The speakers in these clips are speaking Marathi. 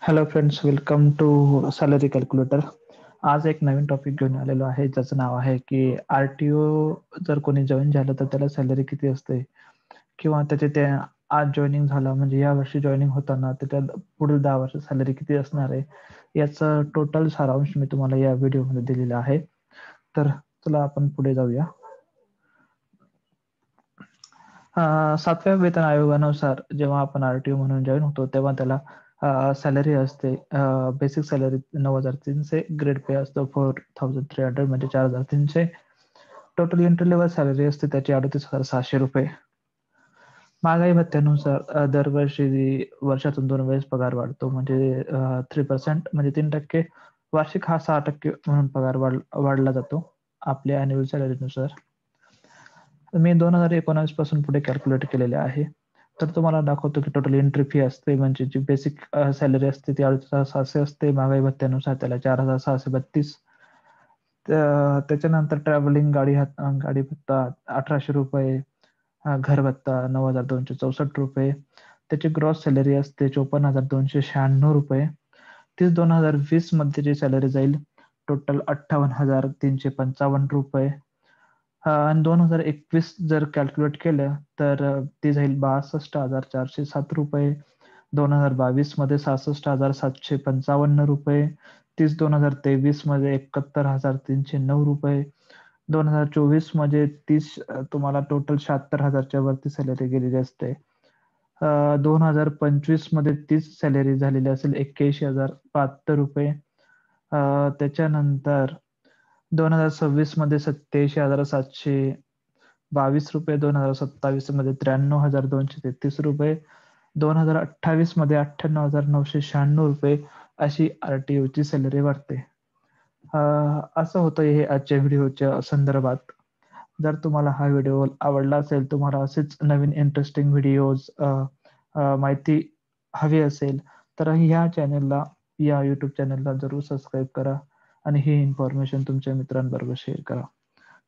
Hello friends, welcome to salary calculator. आज एक नवीन टॉपिक घेऊन आलेलो आहे, ज्याचं नाव आहे की आर-टी-ओ जर कोणी जॉइन झालं तर त्याला सॅलरी किती असते, किंवा त्याचे ते आज जॉइनिंग झालं म्हणजे या वर्षी जॉइनिंग होताना त्याच्या पुढील 10 वर्ष सॅलरी किती असणार आहे, याचं टोटल सारांश मी तुम्हाला या व्हिडिओमध्ये दिलेला आहे. तर चला आपण पुढे जाऊया. 7व्या वेतन आयोगानुसार जेव्हा आपण आर-टी-ओ म्हणून जॉइन होतो तेव्हा त्याला सॅलरी असते. बेसिक सॅलरी 9,300, ग्रेड पे असतो 4,300 म्हणजे 4,300. टोटल एंट्री लेवल सॅलरी असते त्याची 38,700 रुपये. महागाई भत्त्यानुसार दरवर्षी वर्षातून 2 वेळेस पगार वाढतो, म्हणजे 3% म्हणजे 3%. वार्षिक हा 6% म्हणून पगार वाढला जातो आपल्या ॲन्युअल सॅलरीनुसार. मी 2019 पासून पुढे कॅल्क्युलेट केलेले आहे. तर तुम्हाला दाखवतो की टोटल एंट्री फी असते, म्हणजे जी बेसिक सॅलरी असते ती 38,700 असते. महागाई भत्त्यानुसार त्याला 4,632. त्याच्यानंतर ट्रॅव्हलिंग गाडी भत्ता 1,800 रुपये. घर भत्ता 9,264 रुपये. त्याची ग्रॉस सॅलरी असते 54,296 रुपये. तीच 2020 मध्ये जी सॅलरी जाईल टोटल 58,355 रुपये. आणि 2021 जर कॅल्क्युलेट केलं तर ती जाईल 62,407 रुपये. 2022 मध्ये 66,755 रुपये. तीच 2023 मध्ये 71,309 रुपये. 2024 मध्ये तुम्हाला टोटल 76,000च्या वरती सॅलरी गेलेली असते. 2025 मध्ये तीच सॅलरी झालेली असेल 81,072 रुपये. त्याच्यानंतर 2026 मध्ये 87,722 रुपये. 2027 मध्ये 93,233 रुपये. 2028 मध्ये 98,996 रुपये अशी आर-टी-ओची सॅलरी वाढते. असं होतं हे आजच्या व्हिडिओच्या संदर्भात. जर तुम्हाला हा व्हिडिओ आवडला असेल, तुम्हाला असेच नवीन इंटरेस्टिंग व्हिडिओज माहिती हवी असेल, तर या यूट्यूब चॅनलला जरूर सबस्क्राईब करा आणि ही इन्फॉर्मेशन तुमच्या मित्रांबरोबर शेअर करा.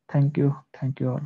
Thank you all.